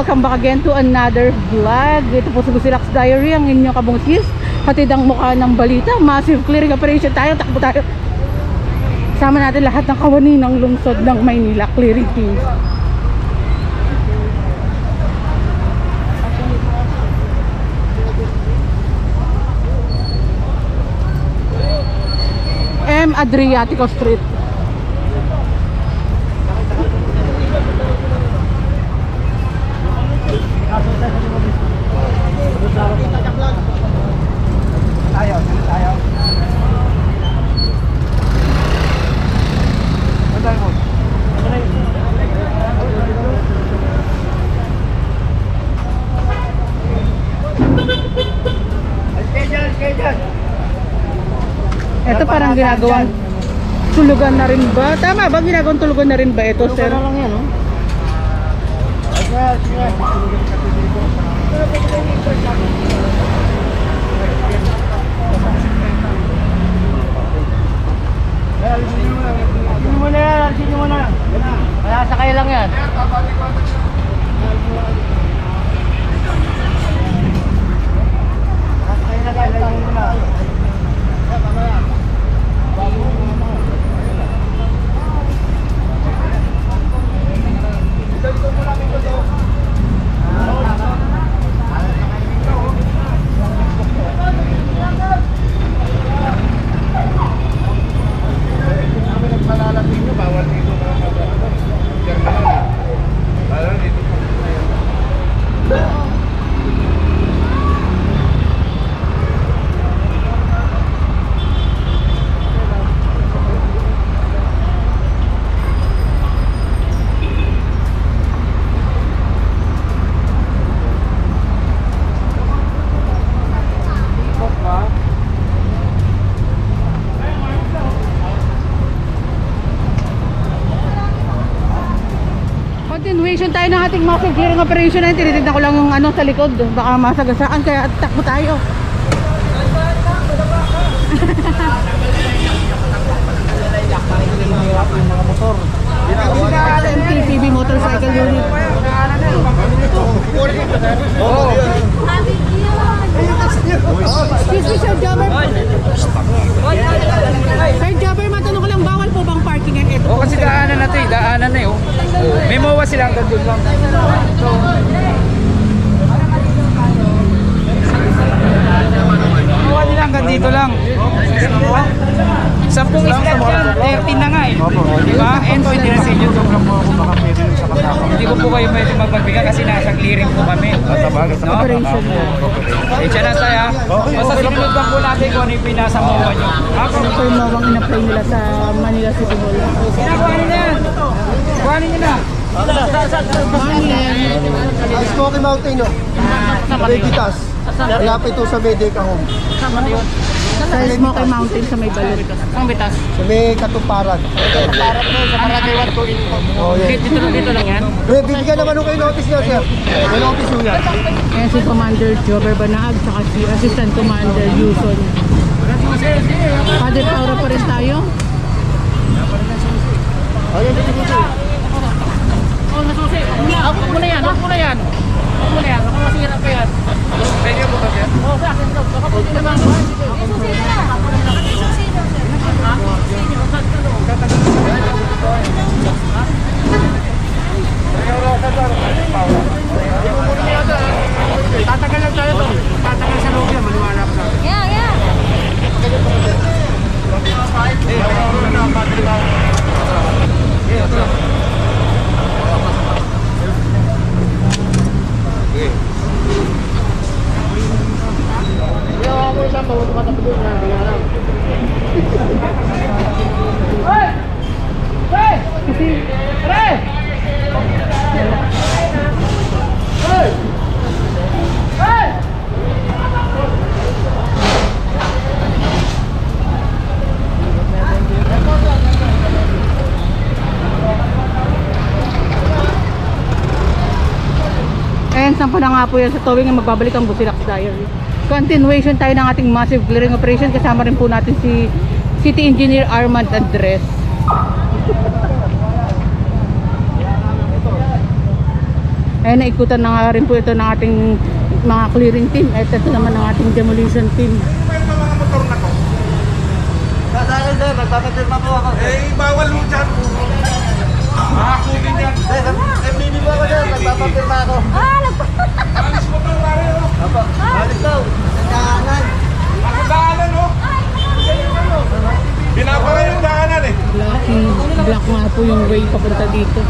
welcome back again to another vlog. Ito po sa Busilaks Diary, ang inyong kabungsis. Hatid ang mukha ng balita. Massive clearing operation tayo, takbo tayo. Sama natin lahat ng kawani ng lungsod ng Maynila clearing team. M. Adriatico Street. Ito parang ginagawang tulugan na rin ba? Tama ba? Ginagawang tulugan na rin ba ito, sir? Tulugan na lang yan, no? Alisin nyo muna. Kaya sakay lang yan. Sakay na guys, lang muna. Continuation tayo ng ating massive clearing operation na yun. Tinitignan ko lang yung ano sa likod. Baka masagasaan kaya takbo tayo. Mga motor. MTCB motorcycle unit. Excuse me, Sir Jobber. Sir Jobber, matanong ko lang, bawal po bang parkingan ito? Oo, kasi daanan na ito eh. Daanan na eh. Oh. May mawa sila hanggang doon lang. Mawa nila hanggang dito lang. 10 island yan. 13 na nga eh. Diba? And po, hindi na sa inyo. Hindi ko po kayo pwede magpagbigay kasi nasa clearing po kami. No? Operation na. Diyan na tayo. Basta sinunod lang po natin kung ano yung pinasa mawa nyo. Ano po yung mawang in-apply nila sa Manila City Hall? Kuhanin na yan. Kuhanin nyo na. Smoky Mountain, no? Regitas. Malapit ito sa Medica Home. Sa Smoky Mountain sa may balon. Ang bitas. Sa may Katuparan. Para to sa Maragaywan to. Oh, yes. Dito lang yan. Bibigyan naman kayo notice nyo, sir. May notice nyo yan. Ayan si Commander Jobber Banaag saka si Assistant Commander Yuson. Father Paura pa rin tayo. Ayun, dito. Oh, nasusi. Huwag mo na yan. Huwag mo na yan. Huwag mo na yan. Ako masira pa yan. Sa inyo po kasi yan? Oo, sa akin daw. Kakaputi naman. Isusi na. Isusi na, sir. Ha? Isusi nyo. Saan ka doon? Tatagal lang tayo doon. Tatagal sa loob yan. Maliwala pa sa akin. Yeah. And sampa na nga po yan sa towing na magbabalik ang Busilaks Diary. Continuation tayo ng ating massive clearing operation. Kasama rin po natin si City Engineer Armand Andres. Ayan, naikutan na nga rin po ito ng ating mga clearing team. At ito naman ang ating demolition team. Dadaan din, magpapapirma po ako. Bawal mo dyan. Kunin yan. Hindi mo ako dyan, magpapapirma ako. Alis mo daw, pare. Apo, balik daw. Nagkaanan. Ako daanan, oh. Binabara yung daanan eh. Black nga po yung way papunta dito.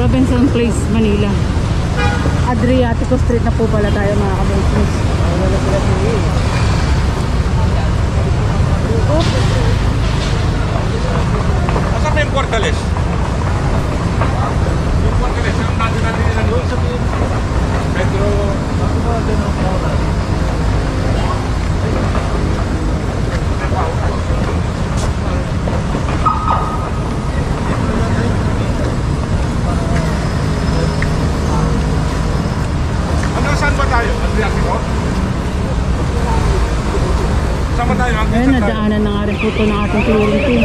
Robinson Place, Manila. Adriatico Street na po pala tayo mga kabongsis. Asan ba yung Cortales? Yung Cortales, yung natin nila doon sa Pedro. Saan ba tayo? Adriatico? Saan ba tayo? Ayun, nadaanan na nga rin po ito ng ating clearing team.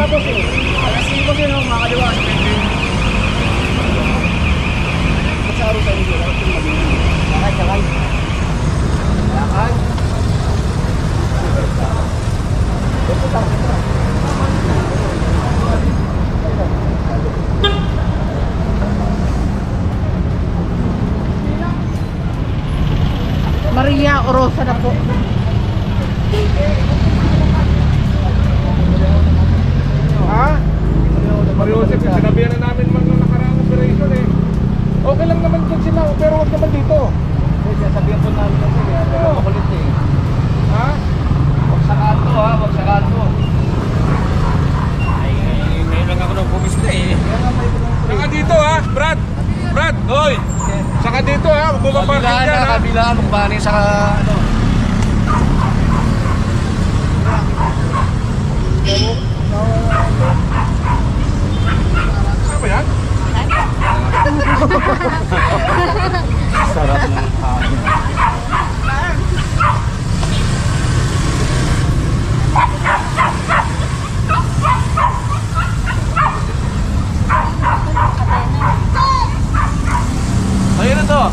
Maria Orosa na po. Ha? Mario Joseph, sinabihan na namin man nung nakaraang operation eh. Okay lang naman dyan sila, pero huwag naman dito. Sabihan po namin kasi, pero makulit eh. Ha? Huwag sa kanto ha, huwag sa kanto. Ay, ngayon lang ako nung pumista eh. Saka dito ha, Brad! Brad, hoy! Saka dito ha, bumaparking dyan ha. Kabilaan, magpani sa ano. Ano ba yan? Sarap ng hangin. Ayun na to.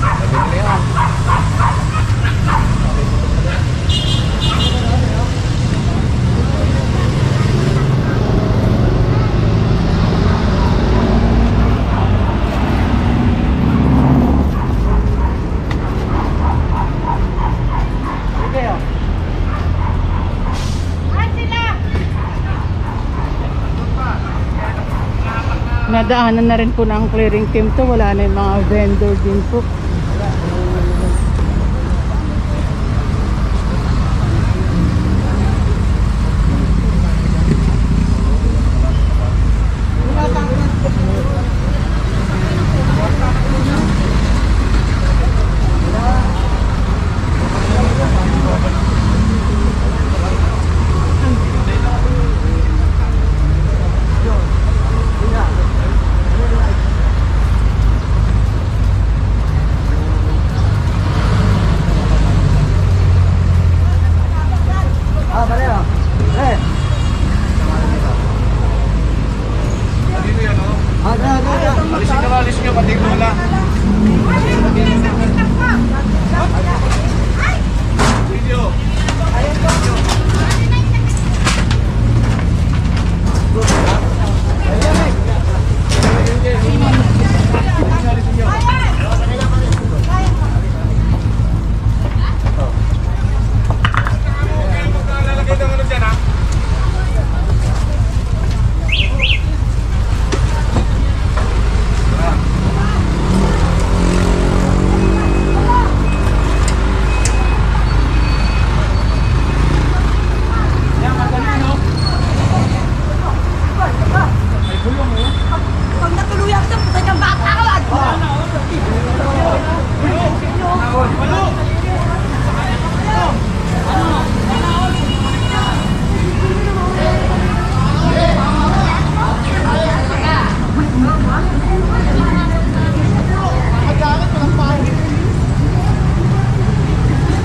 Sabi nila yan. Nadaanan na rin po ng clearing team to. Wala na yung mga vendor din po.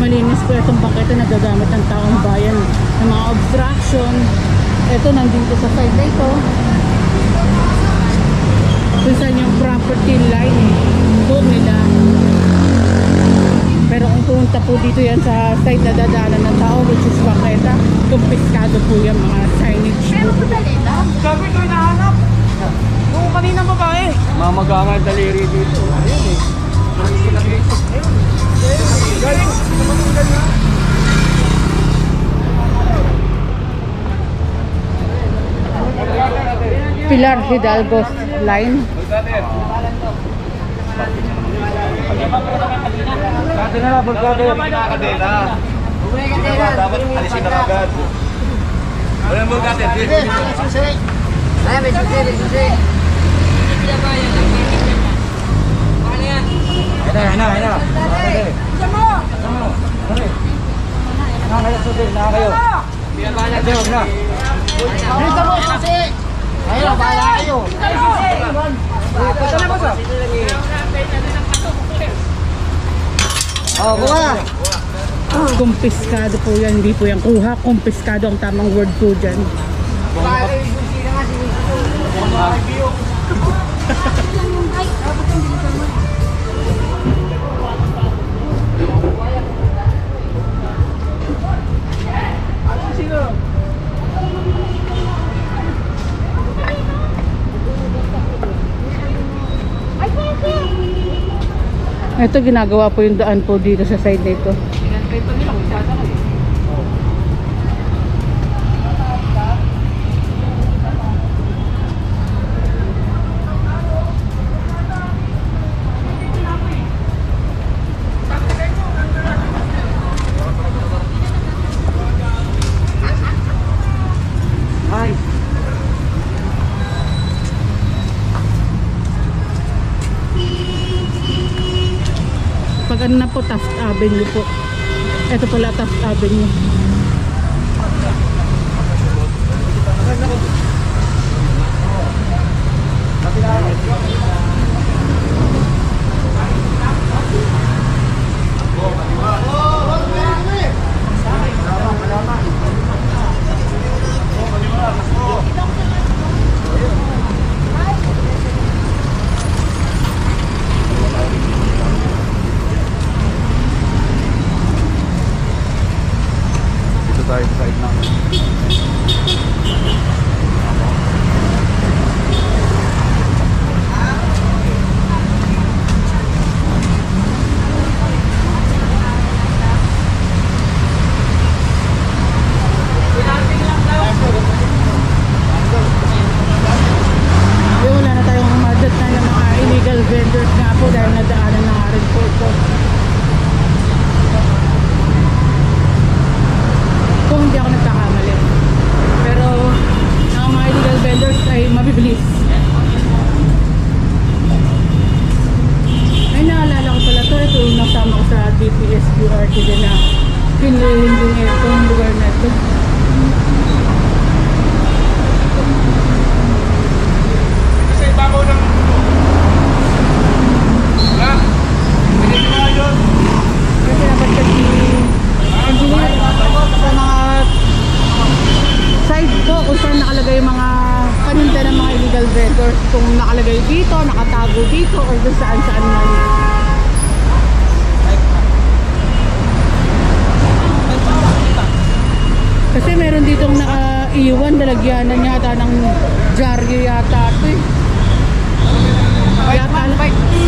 malinis po itong bangketa na gagamit ng taong bayan ng mga obstruction. Ito nandito sa side na ito kung saan yung property line doon nila. Pero kung pumunta po dito yan sa side na dadaanan ng tao, which is bangketa, kumpiskado po yan mga signage. Pero madali lang. Sabi ko hinahanap. Yung kaninang babae. Mamagangan daliri dito. Ayun eh. Galing. Pilar Hidalgo line. Kadena, kadena. Dapat alisin na agad. Wala mo kadena. Ay, may susi. Hina. Na kayo. Dito mo, susi. Ayun, bahala kayo. Punta na ba sa? Oh, buka. Kumpiskado po yan, hindi po yan kuha. Kumpiskado ang tamang word po dyan. Ito ginagawa po yung daan po dito sa side na ito. Pag ano na po, Taft Avenue po. Ito pala Taft Avenue. Side lang. Wala na tayong umadat na ng mga illegal vendors nga po dahil nadaanan na nga rin po ito. Kung hindi ako nagkakamali. Pero ang mga illegal vendors ay mabibilis. Ay naalala ko pala to. Ito yung nasama ko sa DPS QRT din na pinilin din itong lugar na ito. Kasi bago ng wala. Hindi na yun. Kasi dapat kasi engineer sa mga side ko kung saan nakalagay yung mga paninda ng mga illegal vendors, kung nakalagay dito, nakatago dito or kung saan man. Kasi meron ditong nakaiwan, dalagyanan yata ng dyaryo yata ito eh.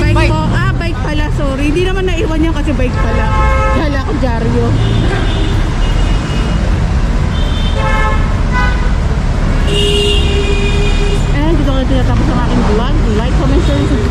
Bike po. Ah, bike pala, sorry. Hindi naman naiwan yan kasi bike pala. Kala ko dyaryo. And dito ko tinatapos ang aking vlog. Like, comment, share, and subscribe.